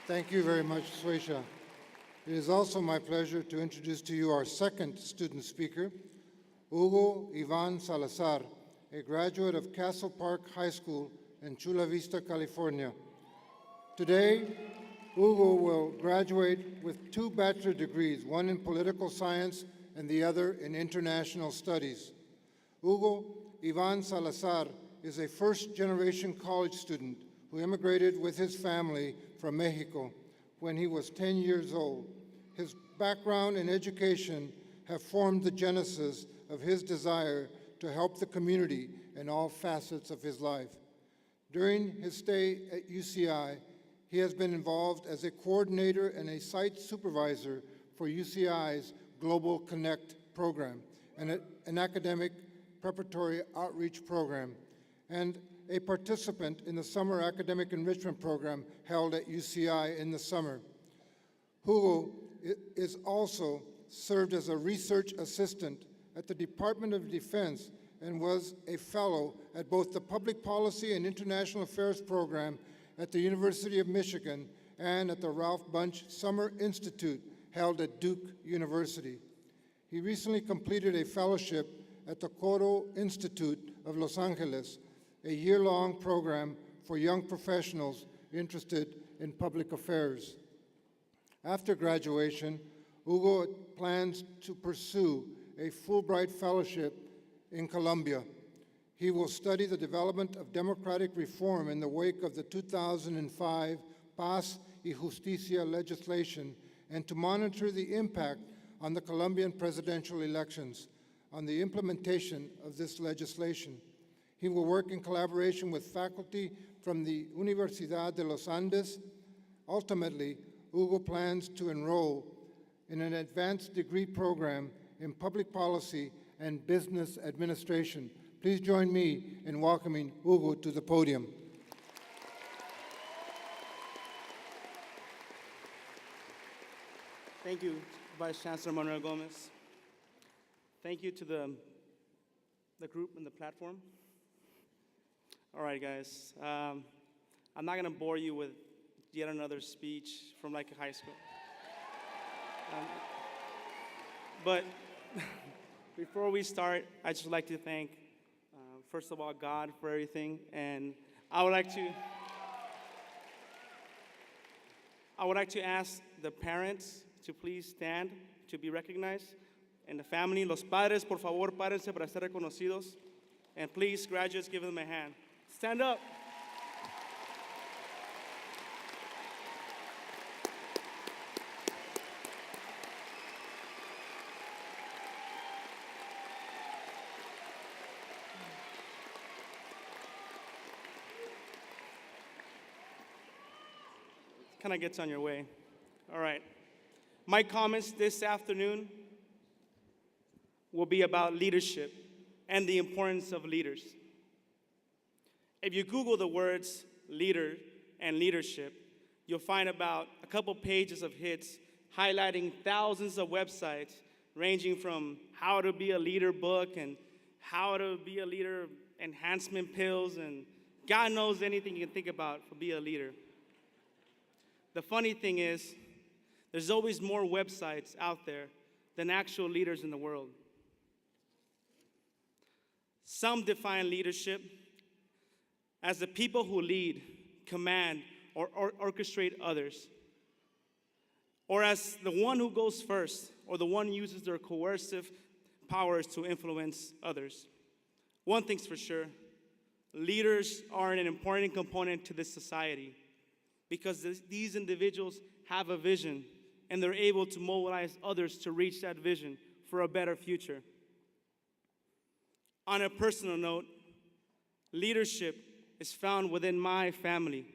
Thank you very much, Suesha. It is also my pleasure to introduce to you our second student speaker, Hugo Ivan Salazar, a graduate of Castle Park High School in Chula Vista, California. Today, Hugo will graduate with 2 bachelor degrees, one in political science and the other in international studies. Hugo Ivan Salazar is a first-generation college student who immigrated with his family from Mexico when he was 10 years old. His background and education have formed the genesis of his desire to help the community in all facets of his life. During his stay at UCI, he has been involved as a coordinator and a site supervisor for UCI's Global Connect program, an academic preparatory outreach program, and a participant in the Summer Academic Enrichment Program held at UCI in the summer. Hugo is also served as a research assistant at the Department of Defense and was a fellow at both the Public Policy and International Affairs program at the University of Michigan and at the Ralph Bunche Summer Institute held at Duke University. He recently completed a fellowship at the Coro Institute of Los Angeles, a year-long program for young professionals interested in public affairs. After graduation, Hugo plans to pursue a Fulbright Fellowship in Colombia. He will study the development of democratic reform in the wake of the 2005 Paz y Justicia legislation and to monitor the impact on the Colombian presidential elections on the implementation of this legislation. He will work in collaboration with faculty from the Universidad de los Andes. Ultimately, Hugo plans to enroll in an advanced degree program in public policy and business administration. Please join me in welcoming Hugo to the podium. Thank you, Vice Chancellor Manuel Gomez. Thank you to the group and the platform. All right, guys. I'm not going to bore you with yet another speech from like a high school. But before we start, I'd just like to thank, first of all, God for everything. And I would like to ask the parents to please stand to be recognized. And the family, los padres, por favor, párense para ser reconocidos. And please, graduates, give them a hand. Stand up. Kind of gets on your way. All right. My comments this afternoon will be about leadership and the importance of leaders. If you Google the words leader and leadership, you'll find about a couple pages of hits highlighting thousands of websites ranging from how to be a leader book and how to be a leader enhancement pills and God knows anything you can think about for being a leader. The funny thing is, there's always more websites out there than actual leaders in the world. Some define leadership as the people who lead, command, or orchestrate others, or as the one who goes first, or the one who uses their coercive powers to influence others. One thing's for sure, leaders are an important component to this society because these individuals have a vision and they're able to mobilize others to reach that vision for a better future. On a personal note, leadership is found within my family.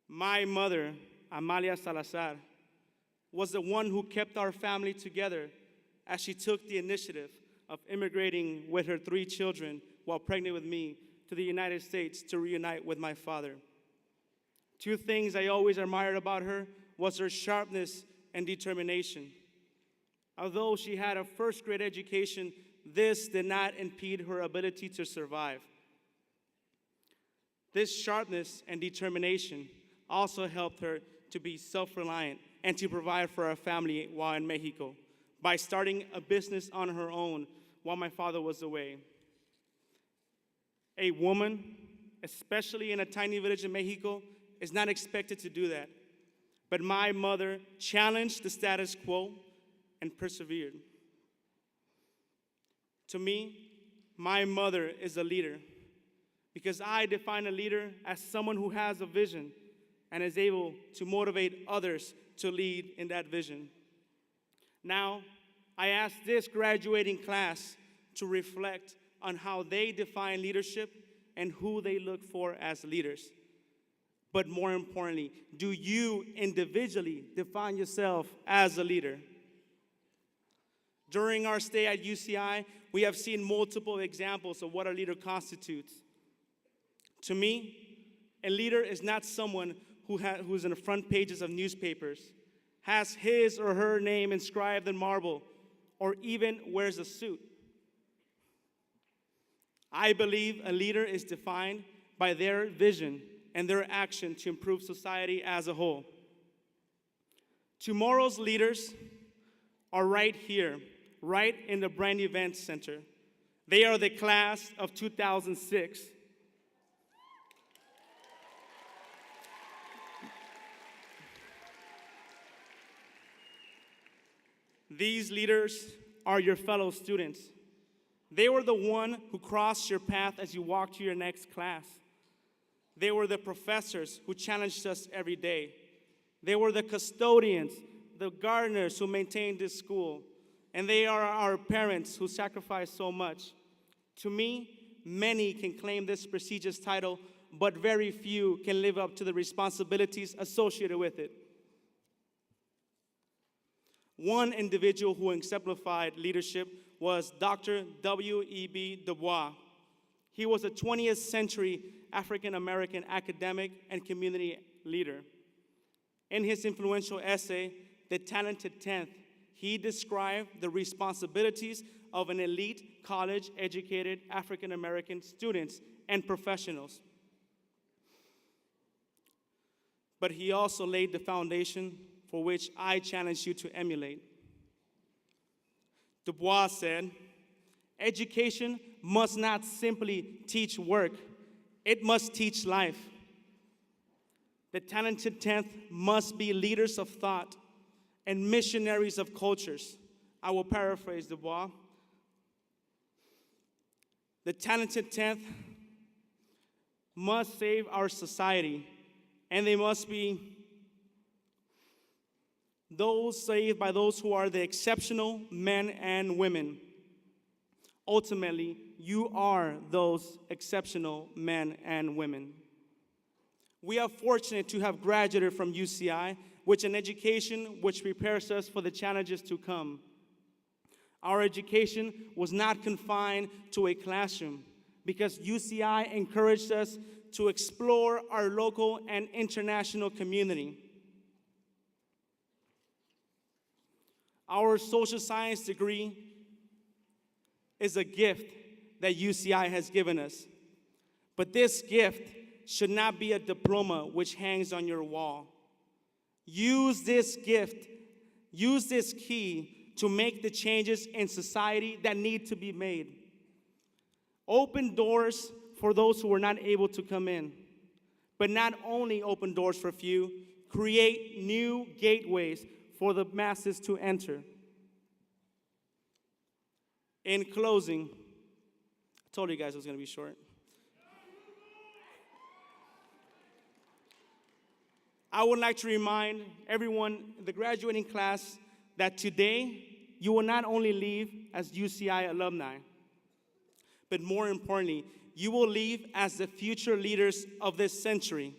My mother, Amalia Salazar, was the one who kept our family together as she took the initiative of immigrating with her 3 children while pregnant with me to the United States to reunite with my father. 2 things I always admired about her was her sharpness and determination. Although she had a first-grade education, this did not impede her ability to survive. This sharpness and determination also helped her to be self-reliant and to provide for our family while in Mexico by starting a business on her own while my father was away. A woman, especially in a tiny village in Mexico, is not expected to do that. But my mother challenged the status quo and persevered. To me, my mother is a leader because I define a leader as someone who has a vision and is able to motivate others to lead in that vision. Now, I ask this graduating class to reflect on how they define leadership and who they look for as leaders. But more importantly, do you individually define yourself as a leader? During our stay at UCI, we have seen multiple examples of what a leader constitutes. To me, a leader is not someone who's in the front pages of newspapers, has his or her name inscribed in marble, or even wears a suit. I believe a leader is defined by their vision and their action to improve society as a whole. Tomorrow's leaders are right here, right in the Brand Event Center. They are the class of 2006. These leaders are your fellow students. They were the one who crossed your path as you walked to your next class. They were the professors who challenged us every day. They were the custodians, the gardeners who maintained this school. And they are our parents who sacrificed so much. To me, many can claim this prestigious title, but very few can live up to the responsibilities associated with it. One individual who exemplified leadership was Dr. W.E.B. Du Bois. He was a 20th century African-American academic and community leader. In his influential essay, The Talented Tenth, he described the responsibilities of an elite college-educated African-American students and professionals. But he also laid the foundation for which I challenge you to emulate. Du Bois said, "Education must not simply teach work, it must teach life. The talented tenth must be leaders of thought and missionaries of cultures." I will paraphrase Du Bois. The talented tenth must save our society, and they must be those saved by those who are the exceptional men and women. Ultimately, you are those exceptional men and women. We are fortunate to have graduated from UCI, with an education which prepares us for the challenges to come. Our education was not confined to a classroom because UCI encouraged us to explore our local and international community. Our social science degree is a gift that UCI has given us. But this gift should not be a diploma which hangs on your wall. Use this gift, use this key to make the changes in society that need to be made. Open doors for those who are not able to come in. But not only open doors for few, create new gateways for the masses to enter. In closing, I told you guys it was going to be short. I would like to remind everyone in the graduating class that today you will not only leave as UCI alumni, but more importantly, you will leave as the future leaders of this century.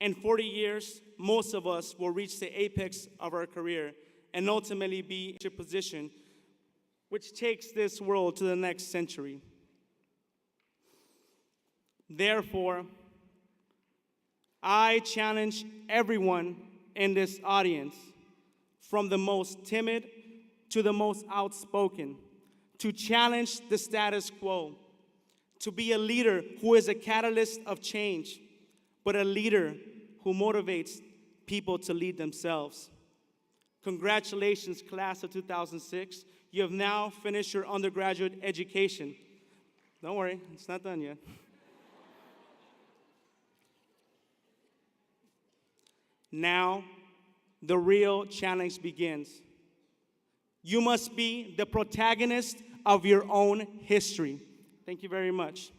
In 40 years, most of us will reach the apex of our career and ultimately be in a position which takes this world to the next century. Therefore, I challenge everyone in this audience, from the most timid to the most outspoken, to challenge the status quo, to be a leader who is a catalyst of change, but a leader who motivates people to lead themselves. Congratulations, class of 2006. You have now finished your undergraduate education. Don't worry, it's not done yet. Now, the real challenge begins. You must be the protagonist of your own history. Thank you very much.